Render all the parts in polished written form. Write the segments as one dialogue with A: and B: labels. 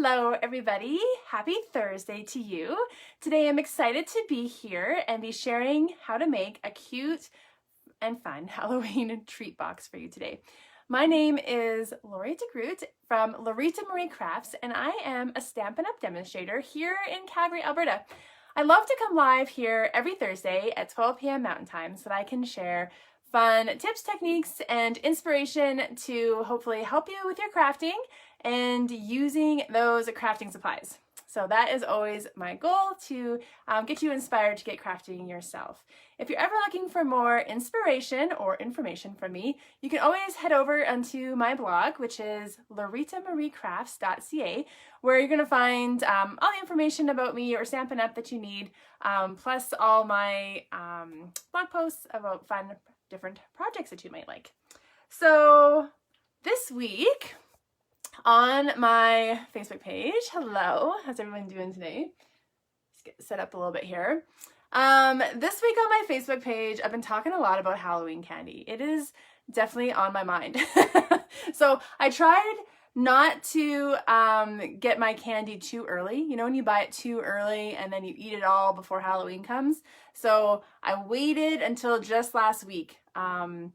A: Hello everybody, happy Thursday to you. Today I'm excited to be here and be sharing how to make a cute and fun Halloween treat box for you today. My name is Lori DeGroot from Lorita Marie Crafts and I am a Stampin' Up! Demonstrator here in Calgary, Alberta. I love to come live here every Thursday at 12 p.m. Mountain Time so that I can share fun tips, techniques, and inspiration to hopefully help you with your crafting and using those crafting supplies. So that is always my goal, to get you inspired to get crafting yourself. If you're ever looking for more inspiration or information from me, you can always head over onto my blog, which is loritamariecrafts.ca, where you're going to find all the information about me or Stampin' Up! That you need, plus all my blog posts about fun different projects that you might like. So this week on my Facebook page, hello, how's everyone doing today? Let's get set up a little bit here. This week on my Facebook page, I've been talking a lot about Halloween candy. It is definitely on my mind. So I tried not to get my candy too early. You know, when you buy it too early and then you eat it all before Halloween comes. So I waited until just last week, and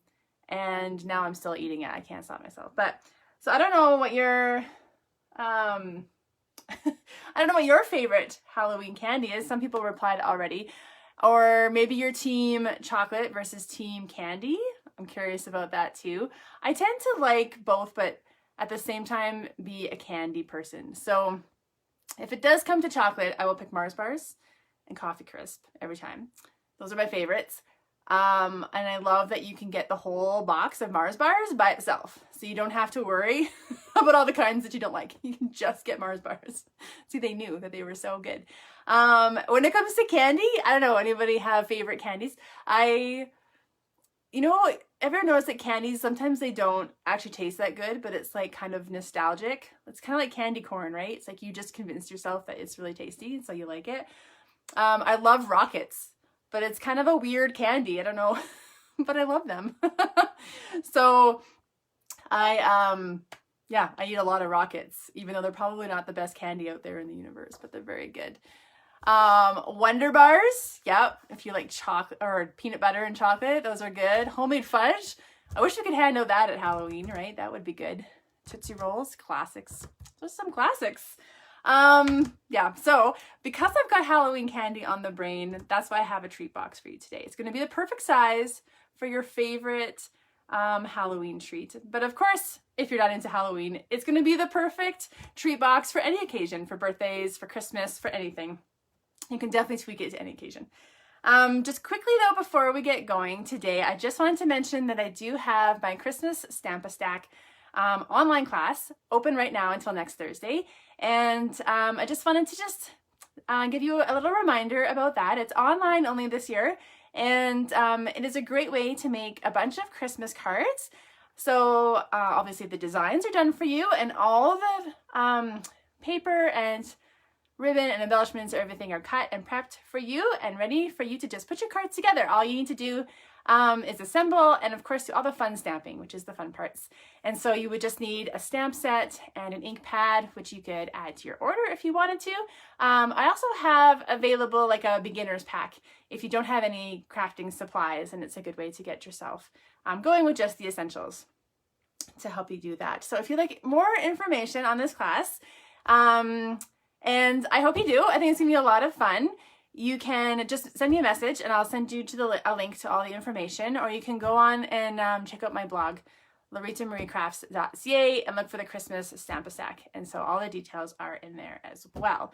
A: now I'm still eating it. I can't stop myself. But so I don't know what your I don't know what your favorite Halloween candy is. Some people replied already. Or maybe your team chocolate versus team candy. I'm curious about that too. I tend to like both, but at the same time be a candy person. So if it does come to chocolate, I will pick Mars bars and Coffee Crisp every time. Those are my favorites. And I love that you can get the whole box of Mars bars by itself. So you don't have to worry about all the kinds that you don't like. You can just get Mars bars. See, they knew that they were so good. When it comes to candy, I don't know, anybody have favorite candies? You know, ever notice that candies, sometimes they don't actually taste that good, but it's like kind of nostalgic. It's kind of like candy corn, right? It's like you just convinced yourself that it's really tasty, so you like it. I love rockets, but it's kind of a weird candy. I don't know, but I love them. So I eat a lot of rockets, even though they're probably not the best candy out there in the universe, but they're very good. Wonder bars. Yep. If you like chocolate or peanut butter and chocolate, those are good. Homemade fudge. I wish we could hand out that at Halloween, right? That would be good. Tootsie Rolls, classics. Those are some classics. Yeah, so because I've got Halloween candy on the brain, that's why I have a treat box for you today. It's going to be the perfect size for your favorite Halloween treat. But of course, if you're not into Halloween, it's going to be the perfect treat box for any occasion, for birthdays, for Christmas, for anything. You can definitely tweak it to any occasion. Just quickly though, before we get going today, I just wanted to mention that I do have my Christmas Stamp-A-Stack online class open right now until next Thursday. And I just wanted to give you a little reminder about that. It's online only this year, and it is a great way to make a bunch of Christmas cards. So obviously the designs are done for you, and all the paper and ribbon and embellishments, everything are cut and prepped for you and ready for you to just put your cards together. All you need to do is assemble and of course do all the fun stamping, which is the fun parts. And so you would just need a stamp set and an ink pad, which you could add to your order if you wanted to. I also have available like a beginner's pack if you don't have any crafting supplies, and it's a good way to get yourself going with just the essentials to help you do that. So if you'd like more information on this class, and I hope you do, I think it's gonna be a lot of fun. You can just send me a message and I'll send you to a link to all the information, or you can go on and check out my blog, loritamariecrafts.ca, and look for the Christmas Stamp-A-Stack. And so all the details are in there as well.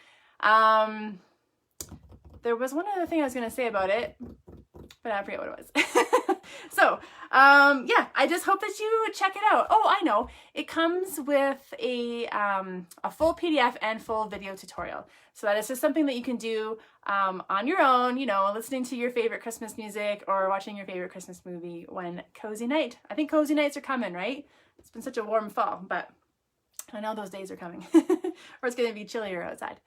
A: There was one other thing I was going to say about it, but I forget what it was. So, yeah, I just hope that you check it out. Oh, I know. It comes with a full PDF and full video tutorial. So that is just something that you can do on your own, you know, listening to your favorite Christmas music or watching your favorite Christmas movie when cozy night. I think cozy nights are coming, right? It's been such a warm fall, but I know those days are coming. Or it's going to be chillier outside.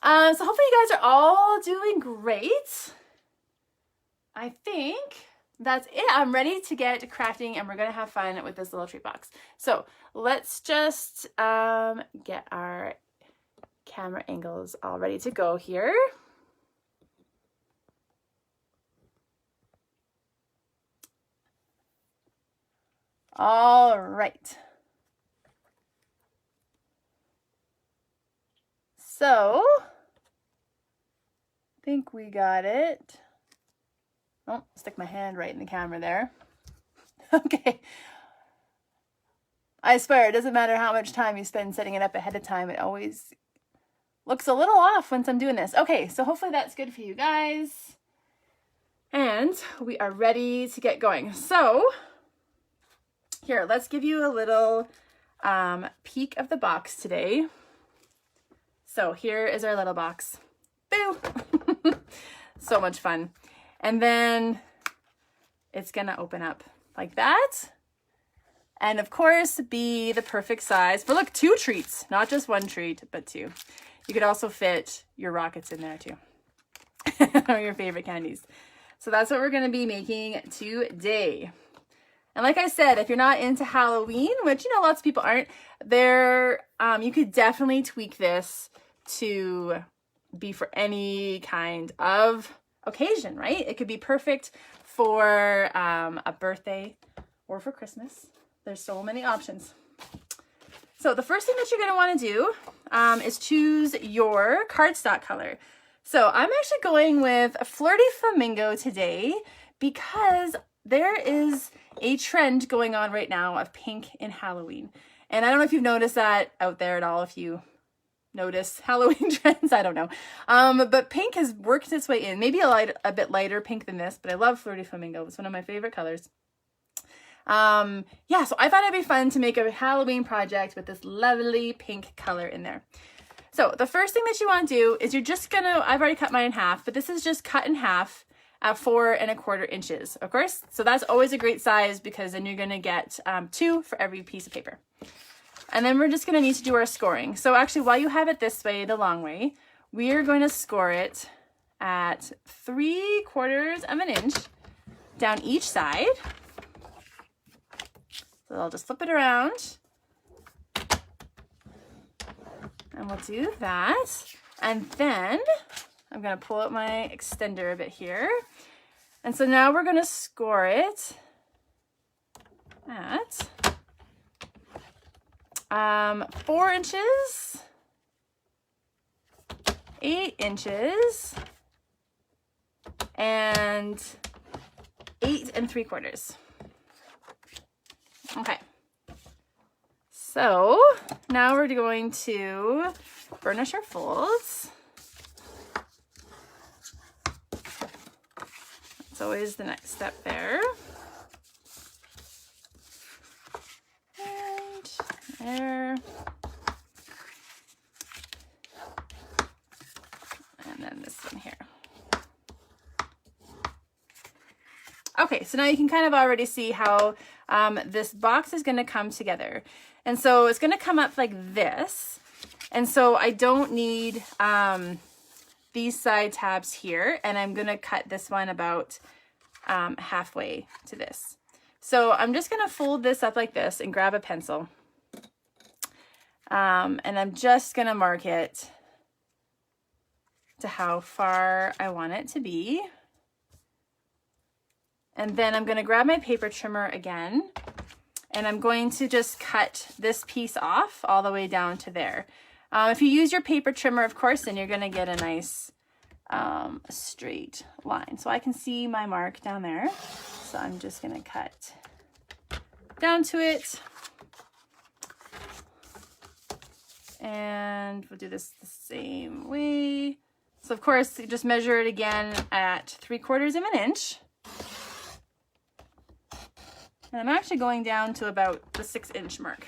A: So hopefully you guys are all doing great. I think that's it. I'm ready to get crafting and we're gonna have fun with this little treat box. So let's just get our camera angles all ready to go here. All right. So, I think we got it. Oh, stick my hand right in the camera there. Okay. I swear, it doesn't matter how much time you spend setting it up ahead of time. It always looks a little off once I'm doing this. Okay, so hopefully that's good for you guys. And we are ready to get going. So, here, let's give you a little peek of the box today. So here is our little box. Boo! So much fun. And then it's gonna open up like that. And of course, be the perfect size for, look, 2 treats, not just 1 treat, but 2. You could also fit your rockets in there too, or your favorite candies. So that's what we're gonna be making today. And like I said, if you're not into Halloween, which, you know, lots of people aren't, you could definitely tweak this to be for any kind of occasion, right? It could be perfect for a birthday or for Christmas. There's so many options. So the first thing that you're going to want to do is choose your cardstock color. So I'm actually going with a Flirty Flamingo today because there is a trend going on right now of pink in Halloween. And I don't know if you've noticed that out there at all, if you notice Halloween trends, I don't know. But pink has worked its way in. Maybe a bit lighter pink than this, but I love Flirty Flamingo. It's one of my favorite colors. Yeah, so I thought it'd be fun to make a Halloween project with this lovely pink color in there. So the first thing that you want to do is you're just gonna, I've already cut mine in half, but this is just cut in half at 4 1/4 inches, of course. So that's always a great size because then you're gonna get 2 for every piece of paper. And then we're just gonna need to do our scoring. So actually, while you have it this way, the long way, we are going to score it at 3/4 of an inch down each side. So I'll just flip it around. And we'll do that. And then I'm gonna pull out my extender a bit here. And so now we're gonna score it at 4 inches, 8 inches, and 8 3/4. Okay. So now we're going to burnish our folds. That's always the next step there. And there. And then this one here. Okay, so now you can kind of already see how this box is going to come together. And so it's going to come up like this. And so I don't need these side tabs here. And I'm going to cut this one about halfway to this. So I'm just going to fold this up like this and grab a pencil. And I'm just going to mark it to how far I want it to be. And then I'm going to grab my paper trimmer again, and I'm going to just cut this piece off all the way down to there. If you use your paper trimmer, of course, then you're going to get a nice straight line. So I can see my mark down there. So I'm just going to cut down to it. And we'll do this the same way. So of course, you just measure it again at 3/4 of an inch. And I'm actually going down to about the 6-inch mark.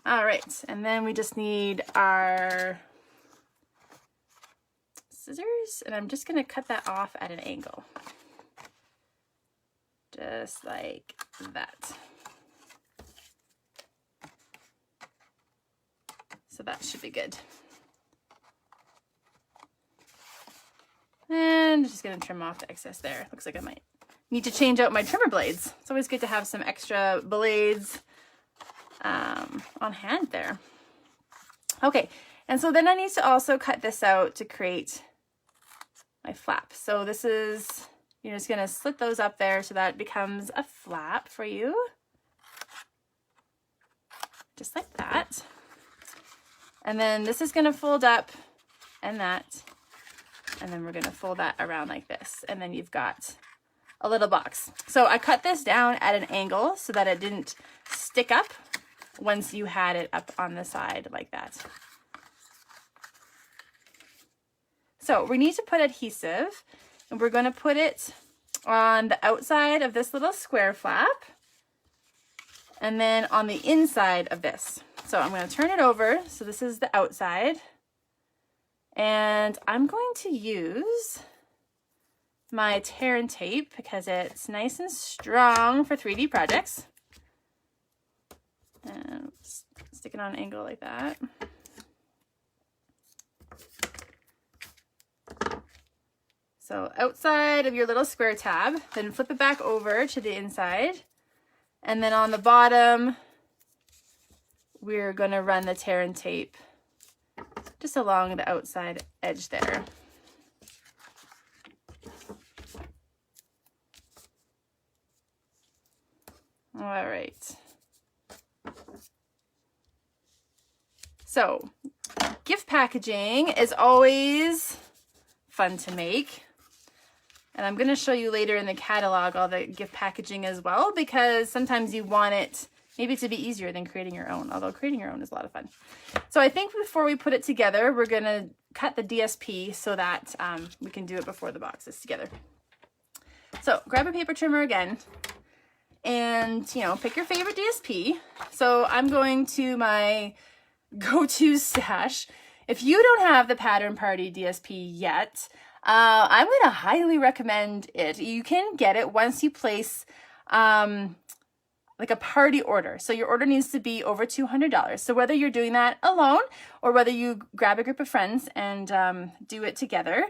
A: All right, and then we just need our scissors, and I'm just gonna cut that off at an angle. Just like that. So that should be good. And just gonna trim off the excess there. Looks like I might need to change out my trimmer blades. It's always good to have some extra blades on hand there. Okay, and so then I need to also cut this out to create my flap. So this is, you're just gonna slit those up there so that it becomes a flap for you. Just like that. And then this is gonna fold up and that. And then we're gonna fold that around like this. And then you've got a little box. So I cut this down at an angle so that it didn't stick up once you had it up on the side like that. So we need to put adhesive, and we're gonna put it on the outside of this little square flap and then on the inside of this. So I'm gonna turn it over. So this is the outside. And I'm going to use my tear and tape because it's nice and strong for 3D projects. And stick it on an angle like that. So outside of your little square tab, then flip it back over to the inside. And then on the bottom, we're gonna run the tear and tape just along the outside edge there. All right. So, gift packaging is always fun to make. And I'm going to show you later in the catalog all the gift packaging as well, because sometimes you want it maybe to be easier than creating your own, although creating your own is a lot of fun. So I think before we put it together, we're going to cut the DSP so that we can do it before the box is together. So grab a paper trimmer again and, you know, pick your favorite DSP. So I'm going to my go-to stash. If you don't have the Pattern Party DSP yet, I'm going to highly recommend it. You can get it once you place like a party order. So your order needs to be over $200. So whether you're doing that alone or whether you grab a group of friends and do it together,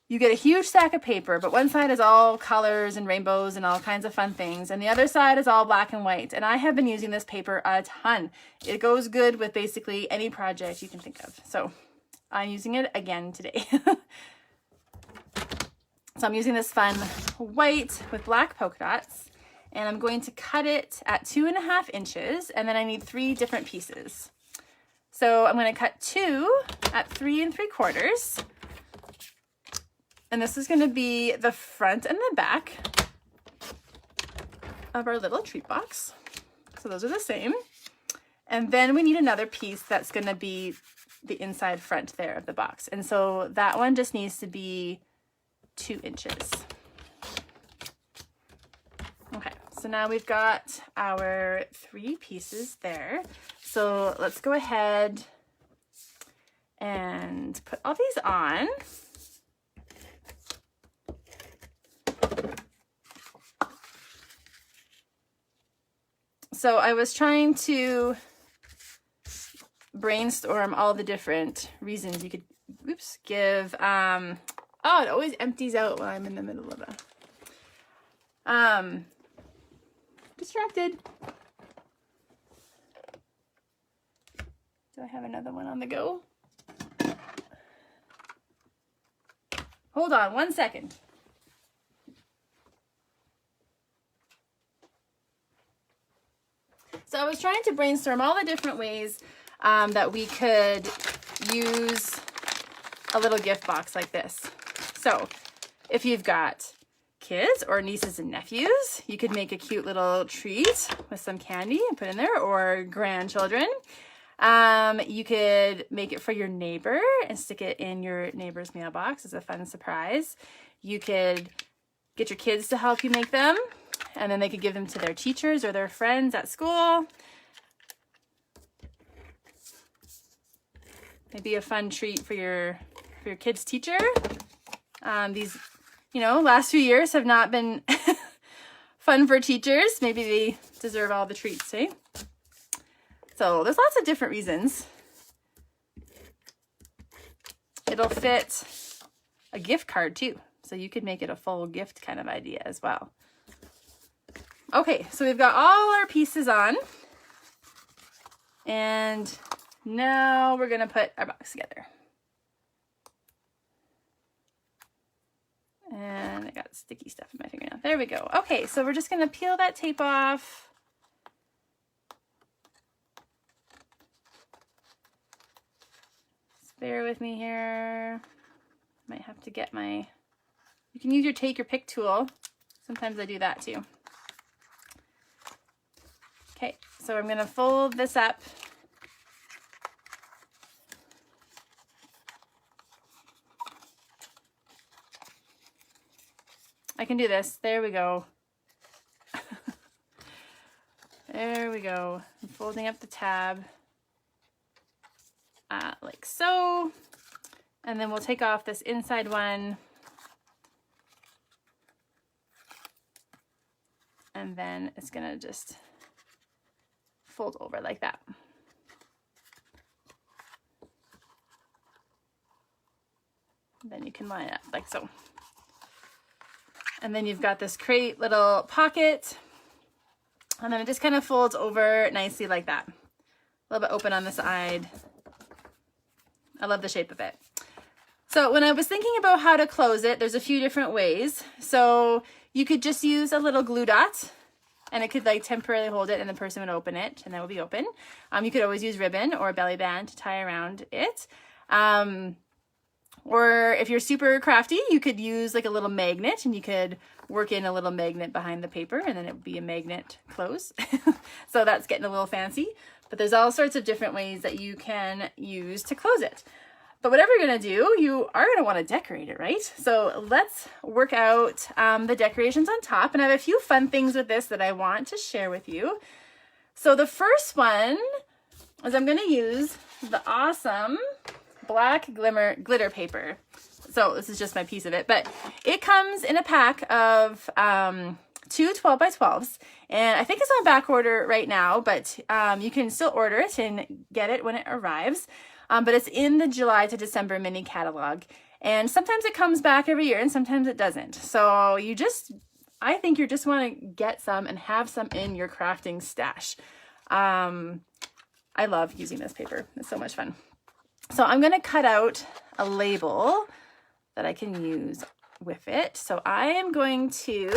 A: you get a huge stack of paper, but one side is all colors and rainbows and all kinds of fun things, and the other side is all black and white. And I have been using this paper a ton. It goes good with basically any project you can think of. So I'm using it again today. So I'm using this fun white with black polka dots, and I'm going to cut it at 2.5 inches, and then I need 3 different pieces. So I'm going to cut 2 at 3 3/4. And this is going to be the front and the back of our little treat box. So those are the same. And then we need another piece that's going to be the inside front there of the box. And so that one just needs to be 2 inches. Okay, so now we've got our 3 pieces there. So let's go ahead and put all these on. So I was trying to brainstorm all the different reasons you could, give, oh, it always empties out while I'm in the middle of a, distracted. Do I have another one on the go? Hold on 1 second. So I was trying to brainstorm all the different ways that we could use a little gift box like this. So if you've got kids or nieces and nephews, you could make a cute little treat with some candy and put in there, or grandchildren. You could make it for your neighbor and stick it in your neighbor's mailbox as a fun surprise. You could get your kids to help you make them, and then they could give them to their teachers or their friends at school. Maybe a fun treat for your kid's teacher. These, last few years have not been fun for teachers. Maybe they deserve all the treats, eh? So there's lots of different reasons. It'll fit a gift card too. So you could make it a full gift kind of idea as well. Okay, so we've got all our pieces on. And now we're gonna put our box together. And I got sticky stuff in my fingernail. There we go. Okay, so we're just gonna peel that tape off. Just bear with me here. Might have to get my, you can use your take or pick tool. Sometimes I do that too. Okay, so I'm gonna fold this up. I can do this. There we go. There we go. I'm folding up the tab like so. And then we'll take off this inside one. And then it's gonna just fold over like that. Then you can line it up like so. And then you've got this great little pocket. And then it just kind of folds over nicely like that. A little bit open on the side. I love the shape of it. So when I was thinking about how to close it, there's a few different ways. So you could just use a little glue dot and it could like temporarily hold it and the person would open it and that would be open. You could always use ribbon or a belly band to tie around it. Or if you're super crafty, you could use like a little magnet and you could work in a little magnet behind the paper and then it would be a magnet close. So that's getting a little fancy, but there's all sorts of different ways that you can use to close it. But whatever you're gonna do, you are gonna wanna decorate it, right? So let's work out the decorations on top. And I have a few fun things with this that I want to share with you. So the first one is I'm gonna use the awesome black glitter paper. So this is just my piece of it, but it comes in a pack of 2 12x12s, and I think it's on back order right now, but you can still order it and get it when it arrives. But it's in the July to December mini catalog, and sometimes it comes back every year and sometimes it doesn't. So you just, I think you just want to get some and have some in your crafting stash. I love using this paper. It's so much fun. So I'm going to cut out a label that I can use with it. So I am going to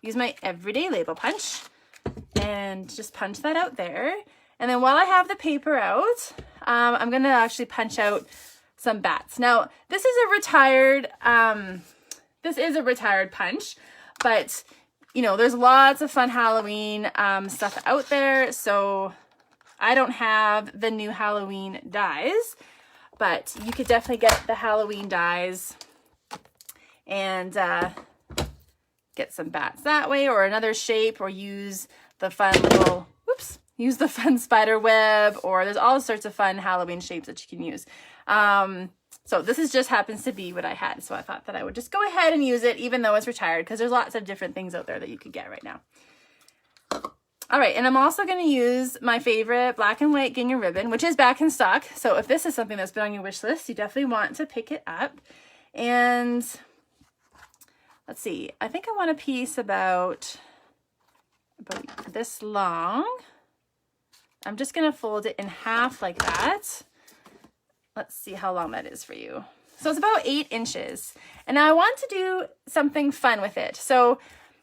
A: use my everyday label punch and just punch that out there. And then while I have the paper out, I'm going to actually punch out some bats. Now, this is a retired punch, but you know, there's lots of fun Halloween stuff out there. So I don't have the new Halloween dies, but you could definitely get the Halloween dies and get some bats that way, or another shape, or use the fun little, use the fun spider web, or there's all sorts of fun Halloween shapes that you can use. So this is just happens to be what I had. So I thought that I would just go ahead and use it, even though it's retired, because there's lots of different things out there that you could get right now. All right, and I'm also going to use my favorite black and white gingham ribbon, which is back in stock. So if this is something that's been on your wish list, you definitely want to pick it up. And let's see, I think I want a piece about this long. I'm just going to fold it in half like that. Let's see how long that is for you. So it's about 8 inches. And now I want to do something fun with it. So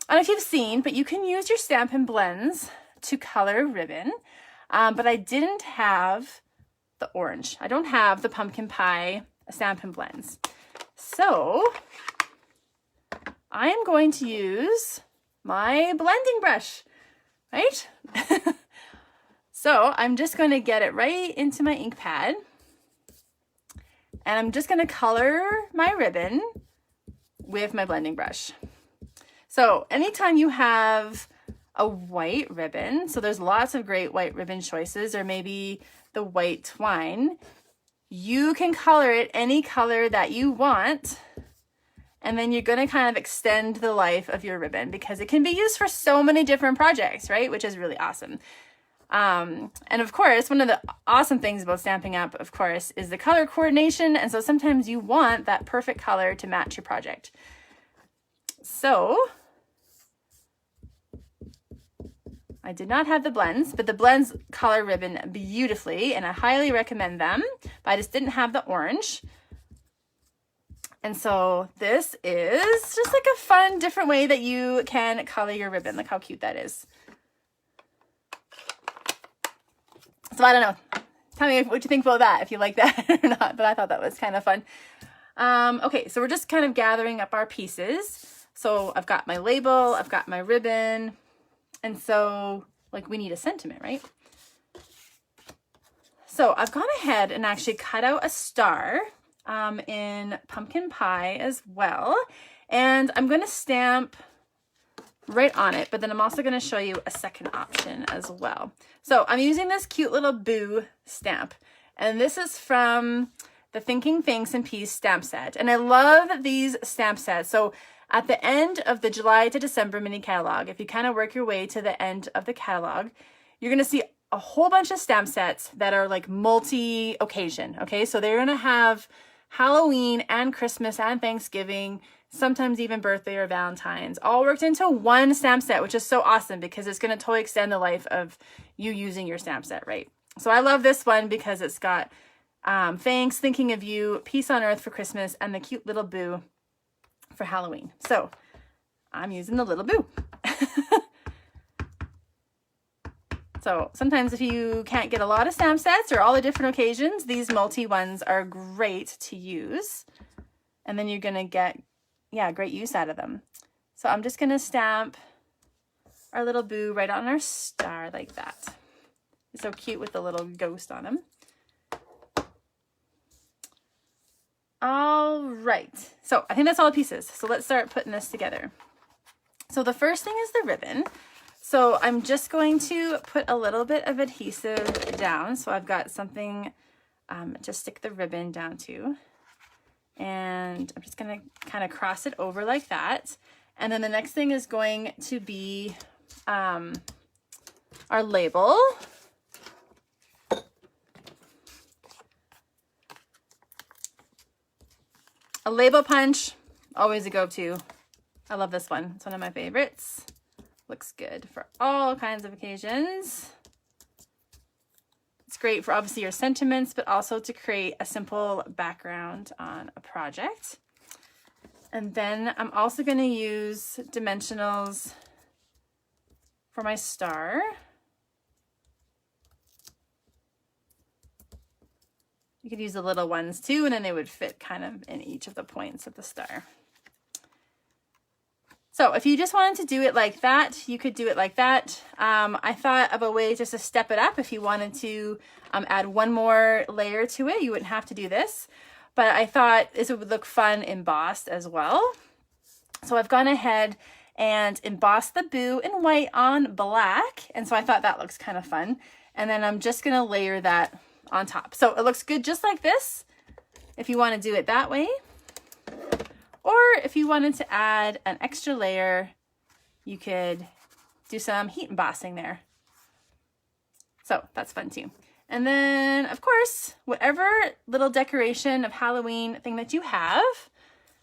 A: I don't know if you've seen, but you can use your Stampin' Blends to color ribbon. But I didn't have the orange. I don't have the pumpkin pie Stampin' Blends. So I am going to use my blending brush, right? So I'm just going to get it right into my ink pad. And I'm just going to color my ribbon with my blending brush. So anytime you have a white ribbon, so there's lots of great white ribbon choices, or maybe the white twine, you can color it any color that you want. And then you're going to kind of extend the life of your ribbon because it can be used for so many different projects, right? Which is really awesome. And of course, one of the awesome things about Stampin' Up, of course, is the color coordination. And so sometimes you want that perfect color to match your project. So I did not have the blends, but the blends color ribbon beautifully, and I highly recommend them, but I just didn't have the orange. And so this is just like a fun, different way that you can color your ribbon. Look how cute that is. So I don't know. Tell me what you think about that, if you like that or not, but I thought that was kind of fun. Okay, so we're just kind of gathering up our pieces. So I've got my label, I've got my ribbon, and so like we need a sentiment, right? So I've gone ahead and actually cut out a star in pumpkin pie as well. And I'm going to stamp right on it, but then I'm also going to show you a second option as well. So I'm using this cute little boo stamp, and this is from the Thinking Thanks and Peace stamp set. And I love these stamp sets. So at the end of the July to December mini catalog, if you kind of work your way to the end of the catalog, you're going to see a whole bunch of stamp sets that are like multi-occasion. Okay, so they're going to have Halloween and Christmas and Thanksgiving, sometimes even birthday or Valentine's, all worked into one stamp set, which is so awesome because it's going to totally extend the life of you using your stamp set, right? So I love this one because it's got thanks, thinking of you, peace on earth for Christmas, and the cute little boo for Halloween. So I'm using the little boo. So sometimes if you can't get a lot of stamp sets or all the different occasions, these multi ones are great to use. And then you're going to get, yeah, great use out of them. So I'm just going to stamp our little boo right on our star like that. It's so cute with the little ghost on him. All right. So I think that's all the pieces. So let's start putting this together. So the first thing is the ribbon. So I'm just going to put a little bit of adhesive down. So I've got something to stick the ribbon down to. And I'm just going to kind of cross it over like that. And then the next thing is going to be our label. A label punch, always a go-to. I love this one. It's one of my favorites. Looks good for all kinds of occasions. It's great for obviously your sentiments, but also to create a simple background on a project. And then I'm also going to use dimensionals for my star. You could use the little ones too, and then they would fit kind of in each of the points of the star. So if you just wanted to do it like that, you could do it like that. I thought of a way just to step it up. If you wanted to add one more layer to it, you wouldn't have to do this. But I thought this would look fun embossed as well. So I've gone ahead and embossed the boo in white on black. And so I thought that looks kind of fun. And then I'm just going to layer that on top. So it looks good just like this, if you want to do it that way. Or if you wanted to add an extra layer, you could do some heat embossing there. So that's fun too. And then, of course, whatever little decoration of Halloween thing that you have,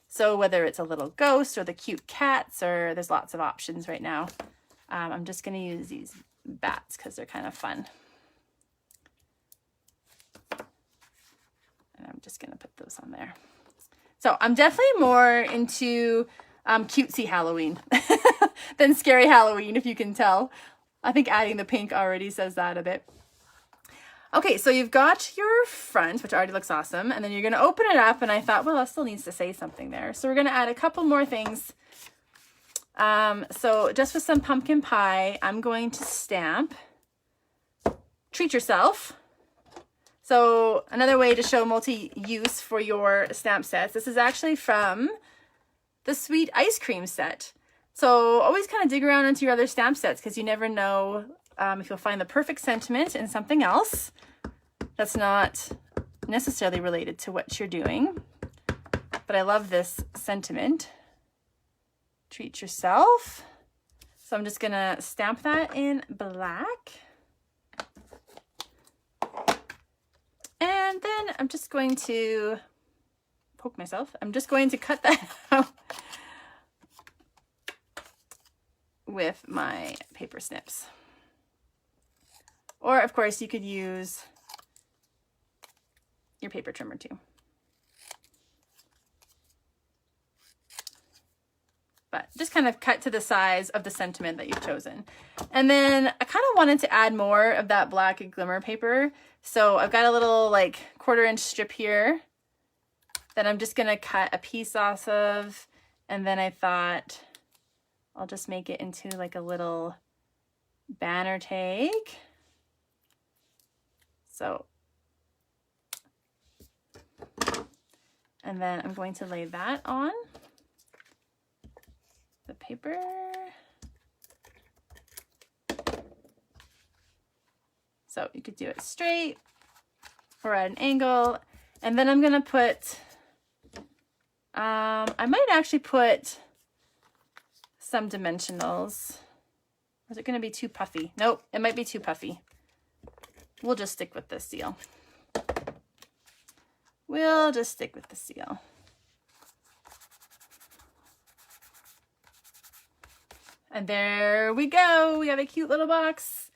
A: so whether it's a little ghost or the cute cats, or there's lots of options right now. I'm just going to use these bats because they're kind of fun. And I'm just going to put those on there. So I'm definitely more into cutesy Halloween than scary Halloween, if you can tell. I think adding the pink already says that a bit. Okay, so you've got your front, which already looks awesome, and then you're going to open it up, and I thought, well, that still needs to say something there. So we're going to add a couple more things. So just with some pumpkin pie, I'm going to stamp Treat Yourself. So another way to show multi-use for your stamp sets, this is actually from the Sweet Ice Cream set. So always kind of dig around into your other stamp sets because you never know if you'll find the perfect sentiment in something else that's not necessarily related to what you're doing. But I love this sentiment. Treat yourself. So I'm just going to stamp that in black. And then I'm just going to poke myself. I'm just going to cut that out with my paper snips. Or of course you could use your paper trimmer too. But just kind of cut to the size of the sentiment that you've chosen. And then I kind of wanted to add more of that black glimmer paper. So I've got a little like 1/4 inch strip here that I'm just gonna cut a piece off of. And then I thought I'll just make it into like a little banner tag. So, and then I'm going to lay that on the paper. So you could do it straight or at an angle. And then I'm gonna put, I might actually put some dimensionals. Or is it gonna be too puffy? Nope, it might be too puffy. We'll just stick with this seal. We'll just stick with the seal. And there we go. We have a cute little box.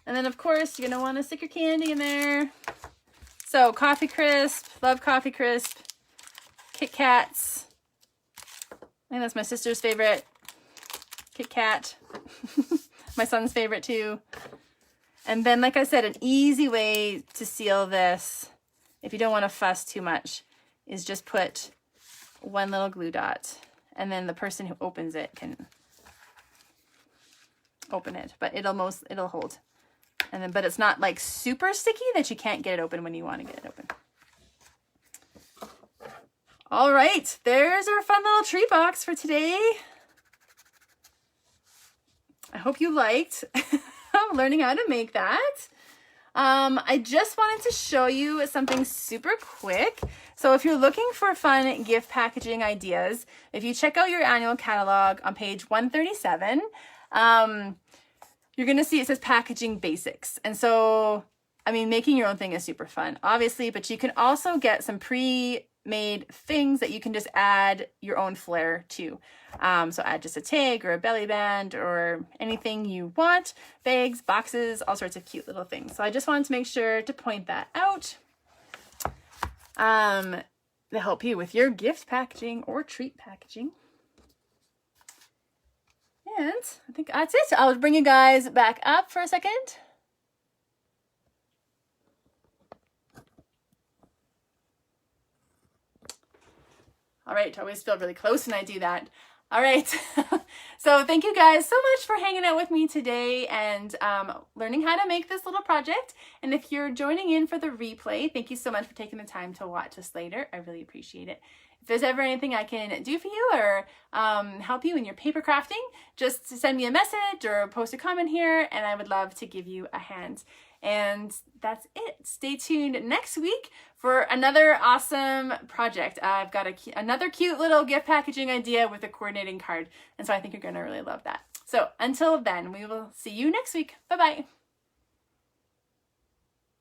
A: And then of course, you're gonna wanna stick your candy in there. So Coffee Crisp, love Coffee Crisp, Kit Kats. I think that's my sister's favorite. Kit Kat. My son's favorite too. And then, like I said, an easy way to seal this, if you don't wanna fuss too much, is just put one little glue dot. And then the person who opens it can open it, but it'll hold. And then, but it's not like super sticky that you can't get it open when you want to get it open. All right, there's our fun little tree box for today. I hope you liked learning how to make that. I just wanted to show you something super quick. So if you're looking for fun gift packaging ideas, if you check out your annual catalog on page 137, you're gonna see it says packaging basics. And so, I mean, making your own thing is super fun, obviously, but you can also get some pre-made things that you can just add your own flair to. So add just a tag or a belly band or anything you want, bags, boxes, all sorts of cute little things. So I just wanted to make sure to point that out. To help you with your gift packaging or treat packaging. And I think that's it. I'll bring you guys back up for a second. All right, I always feel really close when I do that. All right, so thank you guys so much for hanging out with me today and learning how to make this little project. And if you're joining in for the replay, thank you so much for taking the time to watch us later. I really appreciate it. If there's ever anything I can do for you or help you in your paper crafting, just send me a message or post a comment here and I would love to give you a hand. And that's it. Stay tuned next week for another awesome project. I've got another cute little gift packaging idea with a coordinating card. And so I think you're going to really love that. So until then, we will see you next week. Bye-bye.